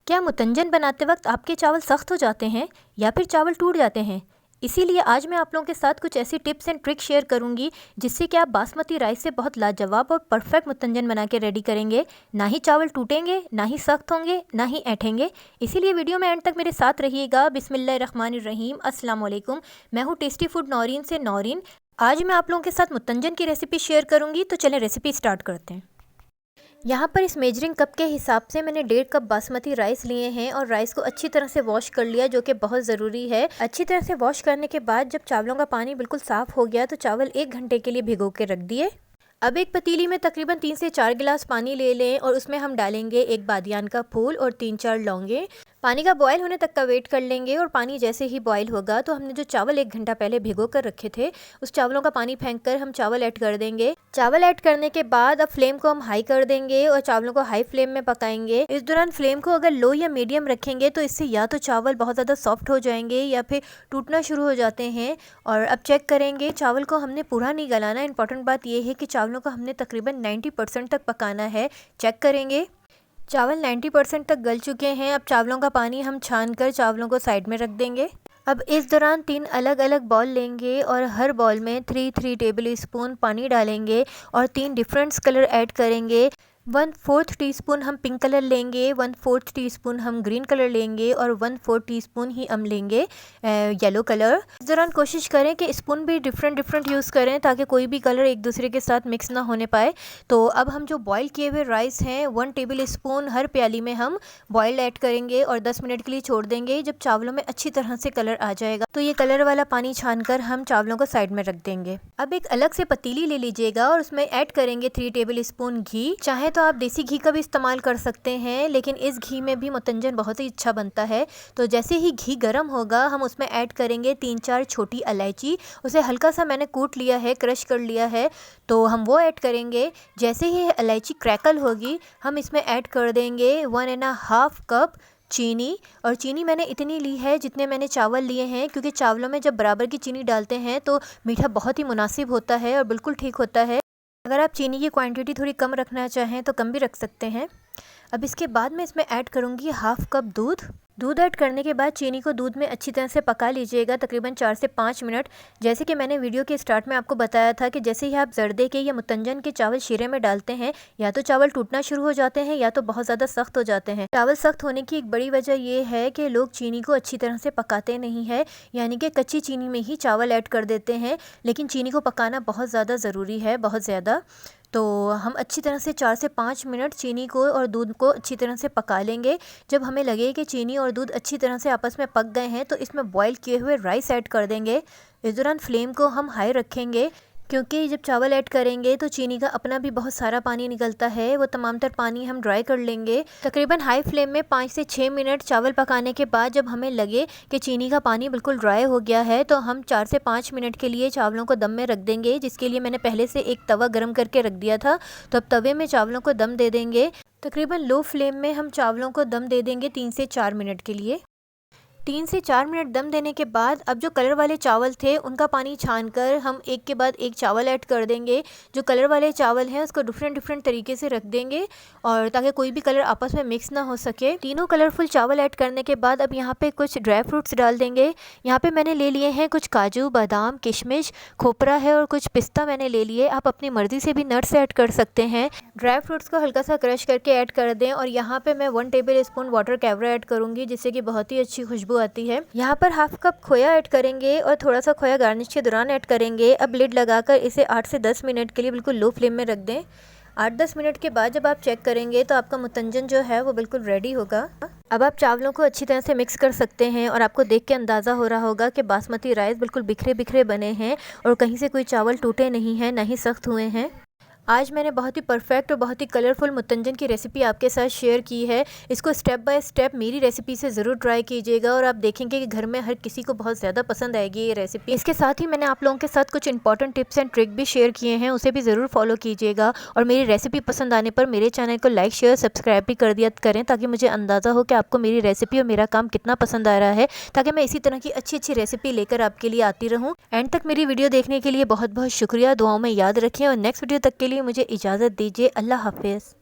क्या मुतंजन बनाते वक्त आपके चावल सख्त हो जाते हैं या फिर चावल टूट जाते हैं? इसीलिए आज मैं आप लोगों के साथ कुछ ऐसी टिप्स एंड ट्रिक्स शेयर करूंगी जिससे कि आप बासमती राइस से बहुत लाजवाब और परफेक्ट मुतंजन बना के रेडी करेंगे। ना ही चावल टूटेंगे, ना ही सख्त होंगे, ना ही ऐंठेंगे। इसीलिए वीडियो में एंड तक मेरे साथ रहिएगा। बिस्मिल्लाहिर्रहमानिर्रहीम, अस्सलाम वालेकुम। मैं हूँ टेस्टी फूड नौरीन से नौरीन। आज मैं आप लोगों के साथ मुतंजन की रेसिपी शेयर करूँगी, तो चलें रेसिपी स्टार्ट करते हैं। यहाँ पर इस मेजरिंग कप के हिसाब से मैंने 1.5 कप बासमती राइस लिए हैं और राइस को अच्छी तरह से वॉश कर लिया, जो कि बहुत ज़रूरी है। अच्छी तरह से वॉश करने के बाद जब चावलों का पानी बिल्कुल साफ़ हो गया तो चावल 1 घंटे के लिए भिगो के रख दिए। अब एक पतीली में तकरीबन 3 से 4 गिलास पानी ले लें और उसमें हम डालेंगे एक बादियान का फूल और 3-4 लौंगे। पानी का बॉयल होने तक का वेट कर लेंगे और पानी जैसे ही बॉयल होगा तो हमने जो चावल 1 घंटा पहले भिगो कर रखे थे उस चावलों का पानी फेंक कर हम चावल ऐड कर देंगे। चावल ऐड करने के बाद अब फ्लेम को हम हाई कर देंगे और चावलों को हाई फ्लेम में पकाएंगे। इस दौरान फ्लेम को अगर लो या मीडियम रखेंगे तो इससे या तो चावल बहुत ज़्यादा सॉफ्ट हो जाएंगे या फिर टूटना शुरू हो जाते हैं। और अब चेक करेंगे, चावल को हमने पूरा नहीं गलाना। इंपॉर्टेंट बात यह है कि चावलों को हमने तकरीबन 90% तक पकाना है। चेक करेंगे, चावल 90% तक गल चुके हैं। अब चावलों का पानी हम छान कर चावलों को साइड में रख देंगे। अब इस दौरान 3 अलग अलग बॉल लेंगे और हर बॉल में 3 टेबल स्पून पानी डालेंगे और 3 डिफरेंट कलर ऐड करेंगे। 1/4 टीस्पून हम पिंक कलर लेंगे, 1/4 टीस्पून हम ग्रीन कलर लेंगे और 1/4 टीस्पून ही हम लेंगे येलो कलर। इस दौरान कोशिश करें कि स्पून भी डिफरेंट यूज़ करें ताकि कोई भी कलर एक दूसरे के साथ मिक्स ना होने पाए। तो अब हम जो बॉईल किए हुए राइस हैं 1 टेबल स्पून हर प्याली में हम बॉयल ऐड करेंगे और 10 मिनट के लिए छोड़ देंगे। जब चावलों में अच्छी तरह से कलर आ जाएगा तो ये कलर वाला पानी छान कर हम चावलों को साइड में रख देंगे। अब एक अलग से पतीली ले लीजिएगा और उसमें ऐड करेंगे 3 टेबल स्पून घी। चाहे तो आप देसी घी का भी इस्तेमाल कर सकते हैं, लेकिन इस घी में भी मुतंजन बहुत ही अच्छा बनता है। तो जैसे ही घी गर्म होगा हम उसमें ऐड करेंगे 3-4 छोटी इलायची। उसे हल्का सा मैंने कूट लिया है, क्रश कर लिया है, तो हम वो ऐड करेंगे। जैसे ही इलायची क्रैकल होगी हम इसमें ऐड कर देंगे 1.5 कप चीनी। और चीनी मैंने इतनी ली है जितने मैंने चावल लिए हैं, क्योंकि चावलों में जब बराबर की चीनी डालते हैं तो मीठा बहुत ही मुनासिब होता है और बिल्कुल ठीक होता है। अगर आप चीनी की क्वांटिटी थोड़ी कम रखना चाहें तो कम भी रख सकते हैं। अब इसके बाद मैं इसमें ऐड करूँगी 1/2 कप दूध ऐड करने के बाद चीनी को दूध में अच्छी तरह से पका लीजिएगा तकरीबन 4 से 5 मिनट। जैसे कि मैंने वीडियो के स्टार्ट में आपको बताया था कि जैसे ही आप जर्दे के या मुतंजन के चावल शीरे में डालते हैं या तो चावल टूटना शुरू हो जाते हैं या तो बहुत ज़्यादा सख्त हो जाते हैं। चावल सख्त होने की एक बड़ी वजह ये है कि लोग चीनी को अच्छी तरह से पकाते नहीं है, यानी कि कच्ची चीनी में ही चावल ऐड कर देते हैं। लेकिन चीनी को पकाना बहुत ज़्यादा ज़रूरी है, बहुत ज़्यादा। तो हम अच्छी तरह से 4 से 5 मिनट चीनी को और दूध को अच्छी तरह से पका लेंगे। जब हमें लगे कि चीनी और दूध अच्छी तरह से आपस में पक गए हैं तो इसमें बॉईल किए हुए राइस ऐड कर देंगे। इस दौरान फ्लेम को हम हाई रखेंगे, क्योंकि जब चावल ऐड करेंगे तो चीनी का अपना भी बहुत सारा पानी निकलता है। वो तमाम तर पानी हम ड्राई कर लेंगे। तकरीबन हाई फ्लेम में 5 से 6 मिनट चावल पकाने के बाद जब हमें लगे कि चीनी का पानी बिल्कुल ड्राई हो गया है तो हम 4 से 5 मिनट के लिए चावलों को दम में रख देंगे, जिसके लिए मैंने पहले से एक तवा गर्म करके रख दिया था। तो अब तवे में चावलों को दम दे देंगे। तकरीबन लो फ्लेम में हम चावलों को दम दे देंगे 3 से 4 मिनट के लिए। 3 से 4 मिनट दम देने के बाद अब जो कलर वाले चावल थे उनका पानी छानकर हम एक के बाद एक चावल ऐड कर देंगे। जो कलर वाले चावल हैं उसको डिफरेंट तरीके से रख देंगे और ताकि कोई भी कलर आपस में मिक्स ना हो सके। तीनों कलरफुल चावल ऐड करने के बाद अब यहाँ पे कुछ ड्राई फ्रूट्स डाल देंगे। यहाँ पे मैंने ले लिए हैं कुछ काजू, बादाम, किशमिश, खोपरा है और कुछ पिस्ता मैंने ले लिए। आप अपनी मर्ज़ी से भी नट्स ऐड कर सकते हैं। ड्राई फ्रूट्स को हल्का सा क्रश करके ऐड कर दें और यहाँ पे मैं 1 टेबल स्पून वाटर कैवरा ऐड करूँगी, जिससे कि बहुत ही अच्छी खुशबू आती है। यहाँ पर 1/2 कप खोया ऐड करेंगे और थोड़ा सा खोया गार्निश के दौरान ऐड करेंगे। अब लिड लगाकर इसे 8 से 10 मिनट के लिए बिल्कुल लो फ्लेम में रख दें। 8-10 मिनट के बाद जब आप चेक करेंगे तो आपका मुतंजन जो है वो बिल्कुल रेडी होगा। अब आप चावलों को अच्छी तरह से मिक्स कर सकते हैं और आपको देख के अंदाज़ा हो रहा होगा कि बासमती राइस बिल्कुल बिखरे बने हैं और कहीं से कोई चावल टूटे नहीं हैं, ना ही सख्त हुए हैं। आज मैंने बहुत ही परफेक्ट और बहुत ही कलरफुल मुतंजन की रेसिपी आपके साथ शेयर की है। इसको स्टेप बाय स्टेप मेरी रेसिपी से ज़रूर ट्राई कीजिएगा और आप देखेंगे कि घर में हर किसी को बहुत ज़्यादा पसंद आएगी ये रेसिपी। इसके साथ ही मैंने आप लोगों के साथ कुछ इंपॉर्टेंट टिप्स एंड ट्रिक भी शेयर किए हैं, उसे भी ज़रूर फॉलो कीजिएगा। और मेरी रेसिपी पसंद आने पर मेरे चैनल को लाइक, शेयर, सब्सक्राइब भी कर दिया करें, ताकि मुझे अंदाज़ा हो कि आपको मेरी रेसिपी और मेरा काम कितना पसंद आ रहा है, ताकि मैं इसी तरह की अच्छी रेसिपी लेकर आपके लिए आती रहूँ। एंड तक मेरी वीडियो देखने के लिए बहुत बहुत शुक्रिया। दुआओं में याद रखें और नेक्स्ट वीडियो तक के लिए मुझे इजाज़त दीजिए। अल्लाह हाफिज़।